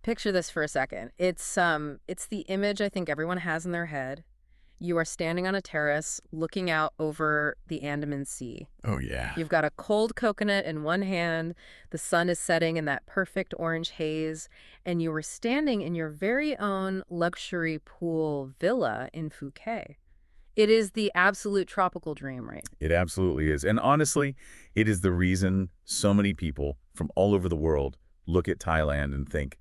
Picture this for a second. It's the image I think everyone has in their head. You are standing on a terrace looking out over the Andaman Sea. Oh, yeah. You've got a cold coconut in one hand, the sun is setting in that perfect orange haze, and you are standing in your very own luxury pool villa in Phuket. It is the absolute tropical dream, right? It absolutely is. And honestly, it is the reason so many people from all over the world look at Thailand and think,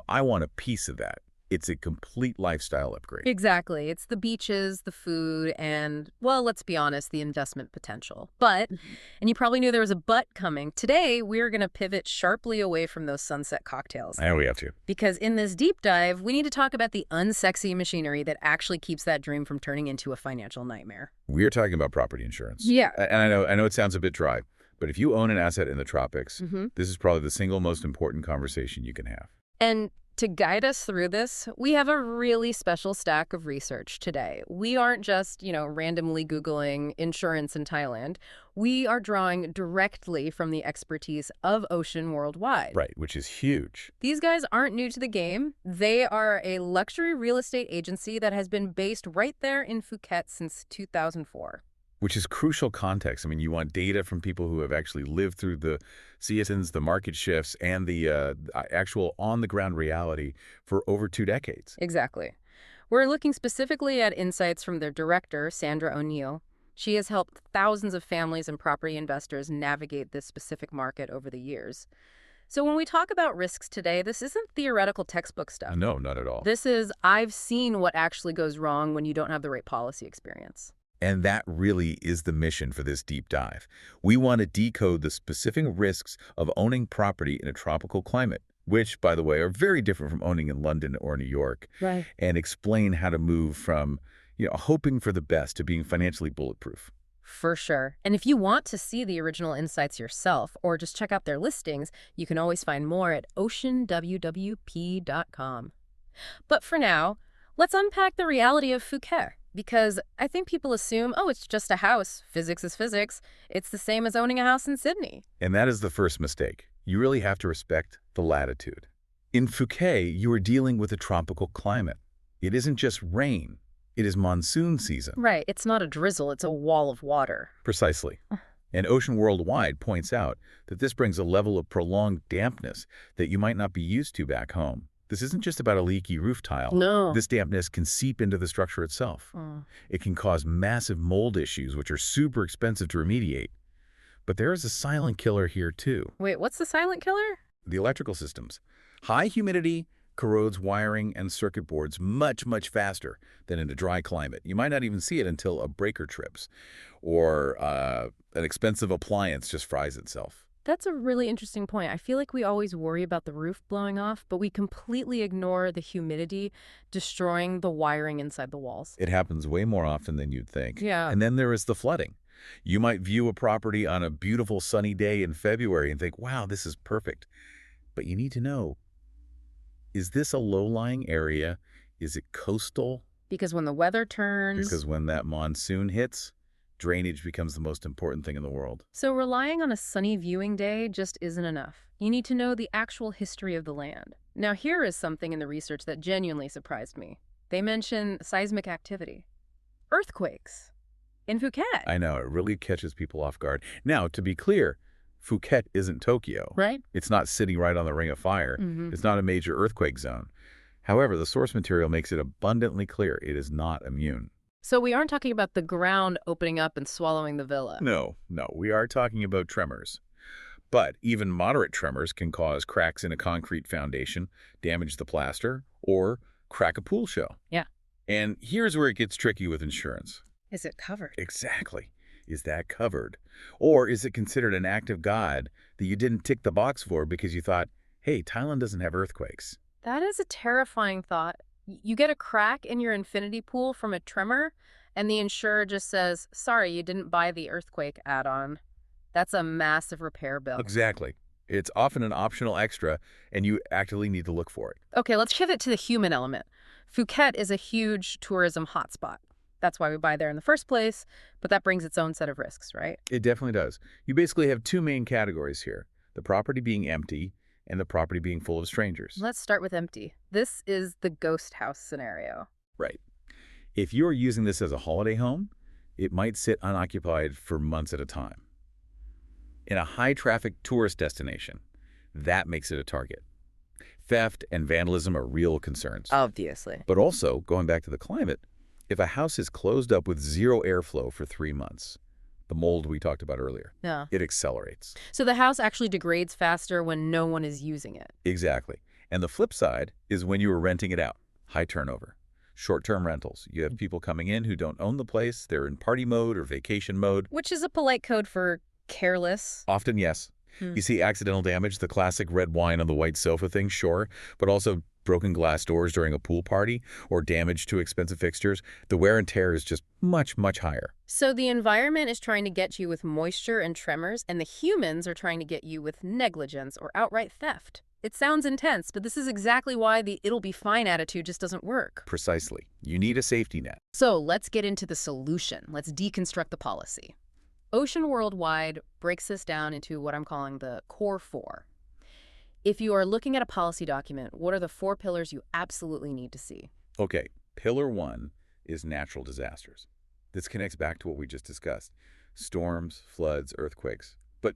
I want a piece of that. It's a complete lifestyle upgrade. Exactly. It's the beaches, the food, and, well, let's be honest, the investment potential. But, and you probably knew there was a but coming, today we're going to pivot sharply away from those sunset cocktails. Yeah, we have to. Because in this deep dive, we need to talk about the unsexy machinery that actually keeps that dream from turning into a financial nightmare. We're talking about property insurance. Yeah. And I know it sounds a bit dry, but if you own an asset in the tropics, this is probably the single most important conversation you can have. And to guide us through this, we have a really special stack of research today. We aren't just, randomly Googling insurance in Thailand. We are drawing directly from the expertise of Ocean Worldwide. Right, which is huge. These guys aren't new to the game. They are a luxury real estate agency that has been based right there in Phuket since 2004. Which is crucial context. I mean, you want data from people who have actually lived through the seasons, the market shifts, and the actual on-the-ground reality for over 2 decades. Exactly. We're looking specifically at insights from their director, Sandra O'Neill. She has helped thousands of families and property investors navigate this specific market over the years. So when we talk about risks today, this isn't theoretical textbook stuff. No, not at all. This is, I've seen what actually goes wrong when you don't have the right policy experience. And that really is the mission for this deep dive. We want to decode the specific risks of owning property in a tropical climate, which, by the way, are very different from owning in London or New York, Right. and explain how to move from, hoping for the best to being financially bulletproof. For sure. And if you want to see the original insights yourself or just check out their listings, you can always find more at oceanwwp.com. But for now, let's unpack the reality of Phuket. Because I think people assume, oh, it's just a house. Physics is physics. It's the same as owning a house in Sydney. And that is the first mistake. You really have to respect the latitude. In Phuket, you are dealing with a tropical climate. It isn't just rain. It is monsoon season. Right. It's not a drizzle. It's a wall of water. Precisely. And Ocean Worldwide points out that this brings a level of prolonged dampness that you might not be used to back home. This isn't just about a leaky roof tile. No. This dampness can seep into the structure itself. It can cause massive mold issues, which are super expensive to remediate. But there is a silent killer here, too. Wait, what's the silent killer? The electrical systems. High humidity corrodes wiring and circuit boards much, much faster than in a dry climate. You might not even see it until a breaker trips or an expensive appliance just fries itself. That's a really interesting point. I feel like we always worry about the roof blowing off, but we completely ignore the humidity destroying the wiring inside the walls. It happens way more often than you'd think. Yeah. And then there is the flooding. You might view a property on a beautiful sunny day in February and think, wow, this is perfect. But you need to know, is this a low-lying area? Is it coastal? Because when the weather turns... Because when that monsoon hits, drainage becomes the most important thing in the world. So relying on a sunny viewing day just isn't enough. You need to know the actual history of the land. Now, here is something in the research that genuinely surprised me. They mention seismic activity. Earthquakes. In Phuket. I know, it really catches people off guard. Now, to be clear, Phuket isn't Tokyo. Right? It's not sitting right on the Ring of Fire. It's not a major earthquake zone. However, the source material makes it abundantly clear it is not immune. So we aren't talking about the ground opening up and swallowing the villa. No, we are talking about tremors. But even moderate tremors can cause cracks in a concrete foundation, damage the plaster, or crack a pool shell. Yeah. And here's where it gets tricky with insurance. Is it covered? Exactly. Is that covered? Or is it considered an act of God that you didn't tick the box for because you thought, hey, Thailand doesn't have earthquakes? That is a terrifying thought. You get a crack in your infinity pool from a tremor, and the insurer just says, sorry, you didn't buy the earthquake add-on. That's a massive repair bill. Exactly. It's often an optional extra, and you actively need to look for it. Okay, let's pivot to the human element. Phuket is a huge tourism hotspot. That's why we buy there in the first place, but that brings its own set of risks, right? It definitely does. You basically have two main categories here, the property being empty and the property being full of strangers. Let's start with empty. This is the ghost house scenario. Right. If you're using this as a holiday home, it might sit unoccupied for months at a time. In a high-traffic tourist destination, that makes it a target. Theft and vandalism are real concerns. Obviously. But also, going back to the climate, if a house is closed up with zero airflow for 3 months, the mold we talked about earlier, Yeah. it accelerates. So the house actually degrades faster when no one is using it. Exactly. And the flip side is when you are renting it out. High turnover. Short-term rentals. You have people coming in who don't own the place. They're in party mode or vacation mode. Which is a polite code for careless. Often, yes. You see accidental damage, the classic red wine on the white sofa thing, sure, but also broken glass doors during a pool party or damage to expensive fixtures. The wear and tear is just much, much higher. So the environment is trying to get you with moisture and tremors, and the humans are trying to get you with negligence or outright theft. It sounds intense, but this is exactly why the it'll be fine attitude just doesn't work. Precisely. You need a safety net. So let's get into the solution. Let's deconstruct the policy. Ocean Worldwide breaks this down into what I'm calling the core four. If you are looking at a policy document, what are the 4 pillars you absolutely need to see? Okay, pillar 1 is natural disasters. This connects back to what we just discussed. Storms, floods, earthquakes. But,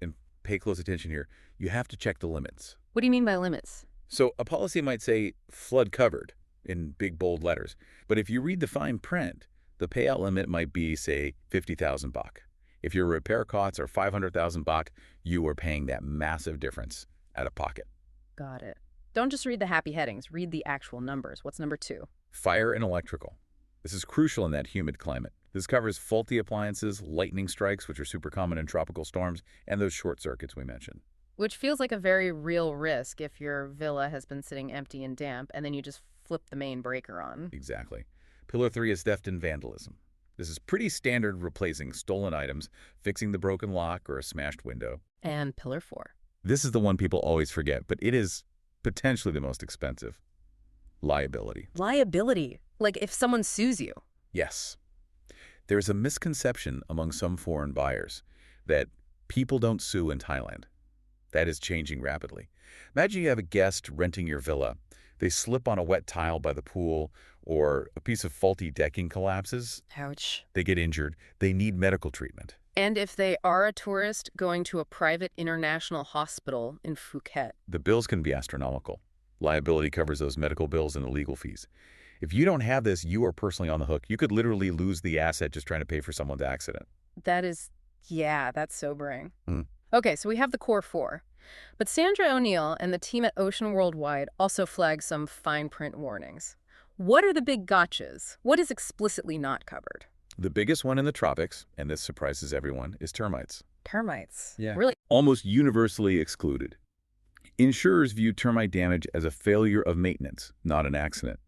and pay close attention here, you have to check the limits. What do you mean by limits? So a policy might say flood covered in big bold letters. But if you read the fine print, the payout limit might be, say, 50,000 baht. If your repair costs are 500,000 baht, you are paying that massive difference out of pocket. Got it. Don't just read the happy headings. Read the actual numbers. What's number 2? Fire and electrical. This is crucial in that humid climate. This covers faulty appliances, lightning strikes, which are super common in tropical storms, and those short circuits we mentioned. Which feels like a very real risk if your villa has been sitting empty and damp, and then you just flip the main breaker on. Exactly. Pillar 3 is theft and vandalism. This is pretty standard, replacing stolen items, fixing the broken lock or a smashed window. And pillar 4. This is the one people always forget, but it is potentially the most expensive. Liability. Liability. Like if someone sues you. Yes. There's a misconception among some foreign buyers that people don't sue in Thailand. That is changing rapidly. Imagine you have a guest renting your villa. They slip on a wet tile by the pool, or a piece of faulty decking collapses. Ouch. They get injured. They need medical treatment. And if they are a tourist going to a private international hospital in Phuket. The bills can be astronomical. Liability covers those medical bills and the legal fees. If you don't have this, you are personally on the hook. You could literally lose the asset just trying to pay for someone's accident. That is, yeah, that's sobering. Mm. Okay, so we have the core 4. But Sandra O'Neill and the team at Ocean Worldwide also flag some fine print warnings. What are the big gotchas? What is explicitly not covered? The biggest one in the tropics, and this surprises everyone, is termites. Termites. Yeah. Really? Almost universally excluded. Insurers view termite damage as a failure of maintenance, not an accident.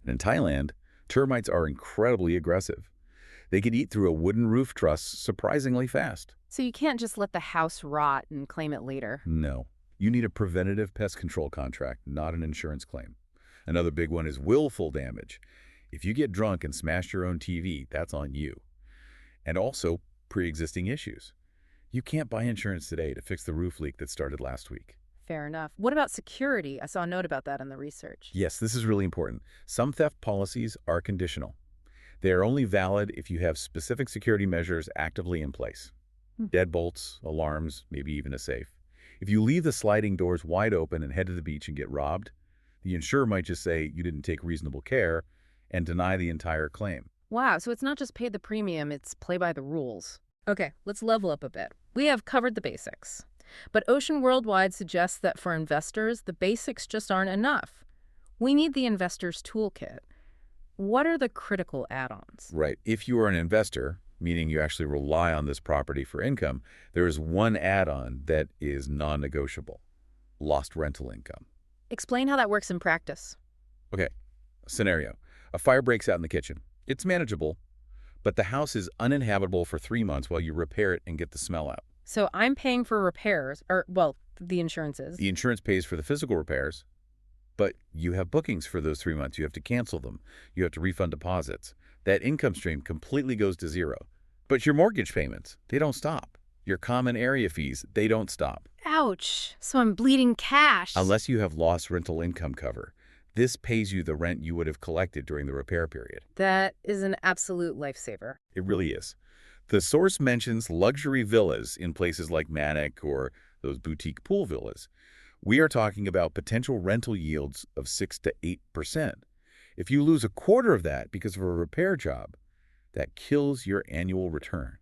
And in Thailand, termites are incredibly aggressive. They could eat through a wooden roof truss surprisingly fast. So you can't just let the house rot and claim it later. No. You need a preventative pest control contract, not an insurance claim. Another big one is willful damage. If you get drunk and smash your own TV, that's on you. And also, pre-existing issues. You can't buy insurance today to fix the roof leak that started last week. Fair enough. What about security? I saw a note about that in the research. Yes, this is really important. Some theft policies are conditional. They are only valid if you have specific security measures actively in place. Deadbolts, alarms, maybe even a safe. If you leave the sliding doors wide open and head to the beach and get robbed, the insurer might just say you didn't take reasonable care and deny the entire claim. Wow, so it's not just pay the premium, it's play by the rules. Okay, let's level up a bit. We have covered the basics. But Ocean Worldwide suggests that for investors, the basics just aren't enough. We need the investor's toolkit. What are the critical add-ons? Right. If you are an investor, meaning you actually rely on this property for income, there is one add-on that is non-negotiable: lost rental income. Explain how that works in practice. Okay, scenario. A fire breaks out in the kitchen. It's manageable, but the house is uninhabitable for 3 months while you repair it and get the smell out. So I'm paying for repairs, or, well, the insurance is. The insurance pays for the physical repairs, but you have bookings for those 3 months. You have to cancel them. You have to refund deposits. That income stream completely goes to zero. But your mortgage payments, they don't stop. Your common area fees, they don't stop. Ouch. So I'm bleeding cash. Unless you have lost rental income cover. This pays you the rent you would have collected during the repair period. That is an absolute lifesaver. It really is. The source mentions luxury villas in places like Manic or those boutique pool villas. We are talking about potential rental yields of 6 to 8%. If you lose a quarter of that because of a repair job, that kills your annual return.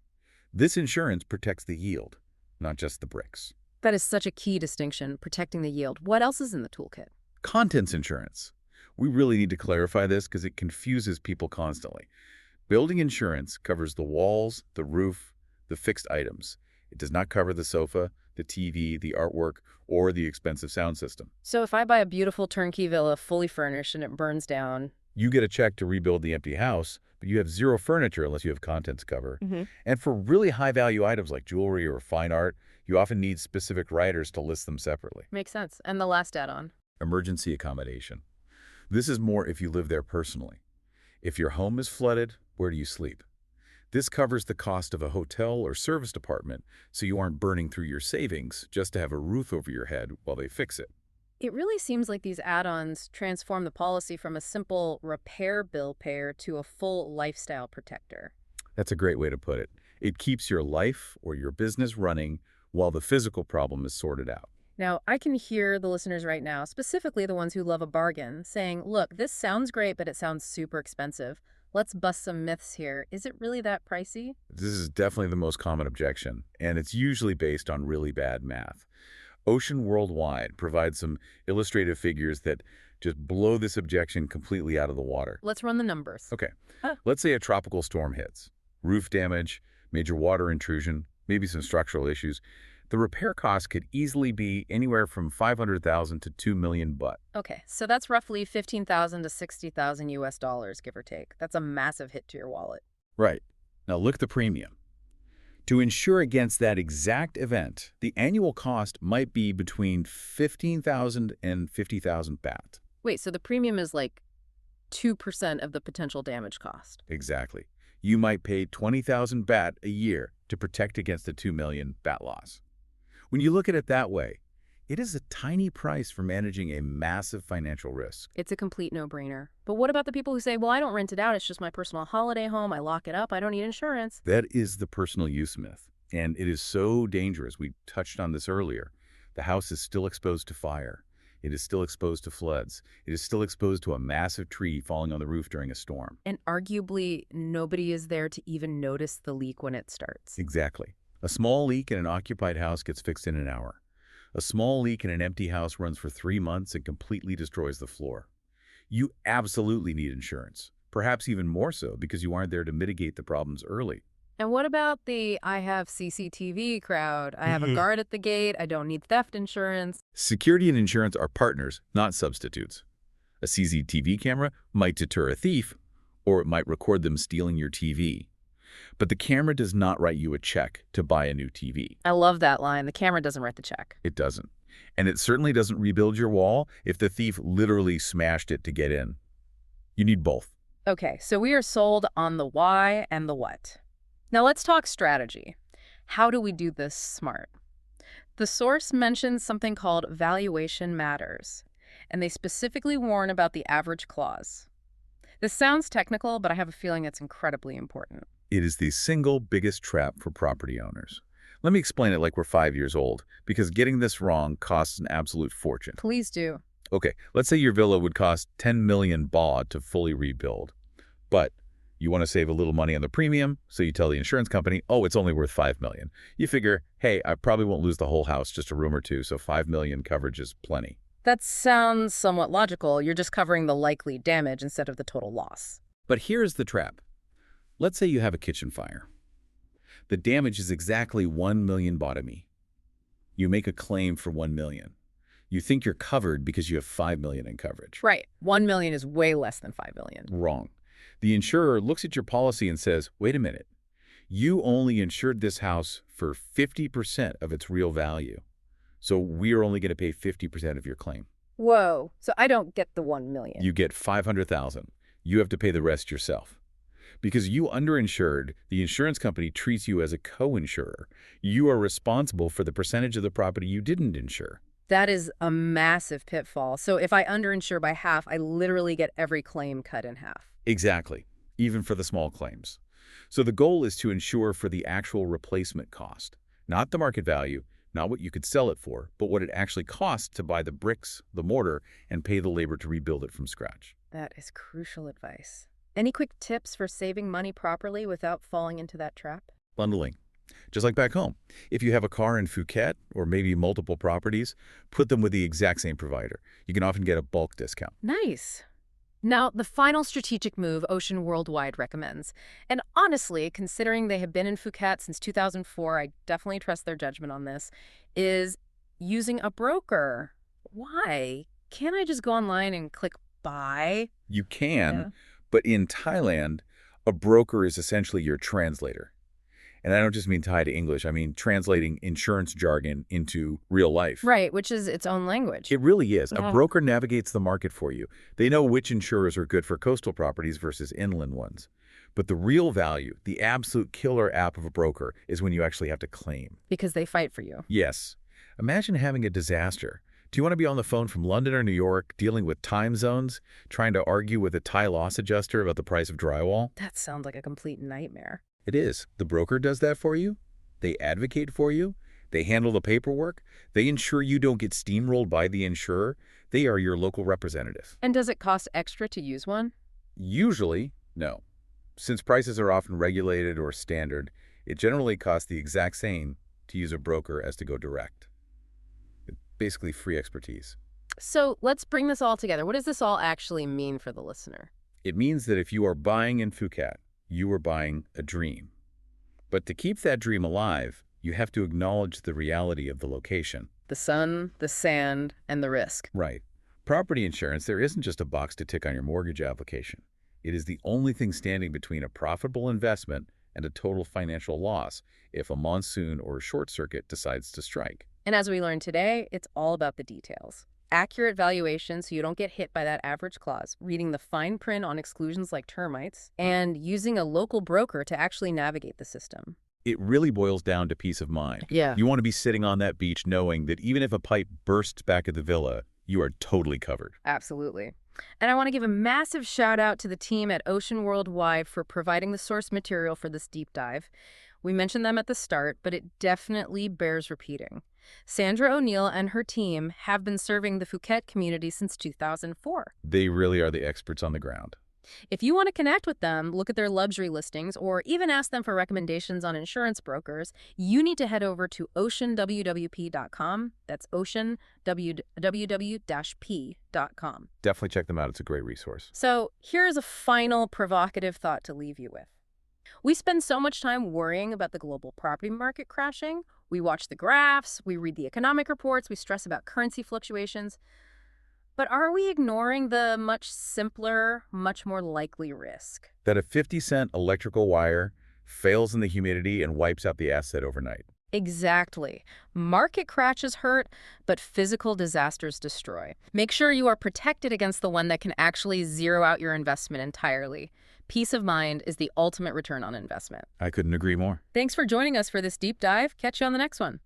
This insurance protects the yield, not just the bricks. That is such a key distinction, protecting the yield. What else is in the toolkit? Contents insurance. We really need to clarify this because it confuses people constantly. Building insurance covers the walls, the roof, the fixed items. It does not cover the sofa, the TV, the artwork, or the expensive sound system. So if I buy a beautiful turnkey villa fully furnished and it burns down... You get a check to rebuild the empty house, but you have zero furniture unless you have contents cover. And for really high-value items like jewelry or fine art, you often need specific riders to list them separately. Makes sense. And the last add-on? Emergency accommodation. This is more if you live there personally. If your home is flooded, where do you sleep? This covers the cost of a hotel or service department, so you aren't burning through your savings just to have a roof over your head while they fix it. It really seems like these add-ons transform the policy from a simple repair bill payer to a full lifestyle protector. That's a great way to put it. It keeps your life or your business running while the physical problem is sorted out. Now, I can hear the listeners right now, specifically the ones who love a bargain, saying, look, this sounds great, but it sounds super expensive. Let's bust some myths here. Is it really that pricey? This is definitely the most common objection, and it's usually based on really bad math. Ocean Worldwide provides some illustrative figures that just blow this objection completely out of the water. Let's run the numbers. Okay, let's say a tropical storm hits. Roof damage, major water intrusion, maybe some structural issues. The repair cost could easily be anywhere from $500,000 to $2 million baht. Okay, so that's roughly $15,000 to $60,000 US dollars, give or take. That's a massive hit to your wallet. Right. Now look at the premium. To insure against that exact event, the annual cost might be between 15,000 and 50,000 baht. Wait, so the premium is like 2% of the potential damage cost. Exactly. You might pay 20,000 baht a year to protect against a 2 million baht loss. When you look at it that way, it is a tiny price for managing a massive financial risk. It's a complete no-brainer. But what about the people who say, well, I don't rent it out, it's just my personal holiday home, I lock it up, I don't need insurance? That is the personal use myth, and it is so dangerous. We touched on this earlier. The house is still exposed to fire. It is still exposed to floods. It is still exposed to a massive tree falling on the roof during a storm. And arguably, nobody is there to even notice the leak when it starts. Exactly. A small leak in an occupied house gets fixed in an hour. A small leak in an empty house runs for 3 months and completely destroys the floor. You absolutely need insurance, perhaps even more so because you aren't there to mitigate the problems early. And what about the I have CCTV crowd? I have a guard at the gate, I don't need theft insurance. Security and insurance are partners, not substitutes. A CCTV camera might deter a thief, or it might record them stealing your TV. But the camera does not write you a check to buy a new TV. I love that line. The camera doesn't write the check. It doesn't. And it certainly doesn't rebuild your wall if the thief literally smashed it to get in. You need both. Okay, so we are sold on the why and the what. Now let's talk strategy. How do we do this smart? The source mentions something called valuation matters, and they specifically warn about the average clause. This sounds technical, but I have a feeling it's incredibly important. It is the single biggest trap for property owners. Let me explain it like we're 5 years old, because getting this wrong costs an absolute fortune. Please do. Okay, let's say your villa would cost 10 million baht to fully rebuild, but you want to save a little money on the premium, so you tell the insurance company, oh, it's only worth 5 million. You figure, hey, I probably won't lose the whole house, just a room or two, so 5 million coverage is plenty. That sounds somewhat logical. You're just covering the likely damage instead of the total loss. But here's the trap. Let's say you have a kitchen fire. The damage is exactly 1 million baht. You make a claim for 1 million. You think you're covered because you have 5 million in coverage. Right. 1 million is way less than 5 million. Wrong. The insurer looks at your policy and says, wait a minute, you only insured this house for 50% of its real value. So we're only going to pay 50% of your claim. Whoa. So I don't get the 1 million. You get 500,000. You have to pay the rest yourself. Because you underinsured, the insurance company treats you as a co-insurer. You are responsible for the percentage of the property you didn't insure. That is a massive pitfall. So if I underinsure by half, I literally get every claim cut in half. Exactly, even for the small claims. So the goal is to insure for the actual replacement cost, not the market value, not what you could sell it for, but what it actually costs to buy the bricks, the mortar, and pay the labor to rebuild it from scratch. That is crucial advice. Any quick tips for saving money properly without falling into that trap? Bundling. Just like back home. If you have a car in Phuket or maybe multiple properties, put them with the exact same provider. You can often get a bulk discount. Nice. Now, the final strategic move Ocean Worldwide recommends, and honestly, considering they have been in Phuket since 2004, I definitely trust their judgment on this, is using a broker. Why? Can't I just go online and click buy? You can, Yeah. but in Thailand, a broker is essentially your translator. And I don't just mean Thai to English. I mean translating insurance jargon into real life. Right, which is its own language. It really is. A Yeah. broker navigates the market for you. They know which insurers are good for coastal properties versus inland ones. But the real value, the absolute killer app of a broker, is when you actually have to claim. Because they fight for you. Yes. Imagine having a disaster. Do you want to be on the phone from London or New York, dealing with time zones, trying to argue with a Thai loss adjuster about the price of drywall? That sounds like a complete nightmare. It is. The broker does that for you. They advocate for you. They handle the paperwork. They ensure you don't get steamrolled by the insurer. They are your local representative. And does it cost extra to use one? Usually, no. Since prices are often regulated or standard, it generally costs the exact same to use a broker as to go direct. Basically free expertise. So let's bring this all together. What does this all actually mean for the listener? It means that if you are buying in Phuket, you are buying a dream. But to keep that dream alive, you have to acknowledge the reality of the location. The sun, the sand, and the risk. Right. Property insurance, there isn't just a box to tick on your mortgage application. It is the only thing standing between a profitable investment and a total financial loss if a monsoon or a short circuit decides to strike. And as we learned today, it's all about the details. Accurate valuation so you don't get hit by that average clause, reading the fine print on exclusions like termites, and using a local broker to actually navigate the system. It really boils down to peace of mind. Yeah. You want to be sitting on that beach knowing that even if a pipe bursts back at the villa, you are totally covered. Absolutely. And I want to give a massive shout out to the team at Ocean Worldwide for providing the source material for this deep dive. We mentioned them at the start, but it definitely bears repeating. Sandra O'Neill and her team have been serving the Phuket community since 2004. They really are the experts on the ground. If you want to connect with them, look at their luxury listings, or even ask them for recommendations on insurance brokers, you need to head over to oceanwwp.com. That's oceanwww-p.com. Definitely check them out. It's a great resource. So here's a final provocative thought to leave you with. We spend so much time worrying about the global property market crashing. We watch the graphs, we read the economic reports, we stress about currency fluctuations. But are we ignoring the much simpler, much more likely risk? That a 50-cent electrical wire fails in the humidity and wipes out the asset overnight. Exactly. Market crashes hurt, but physical disasters destroy. Make sure you are protected against the one that can actually zero out your investment entirely. Peace of mind is the ultimate return on investment. I couldn't agree more. Thanks for joining us for this deep dive. Catch you on the next one.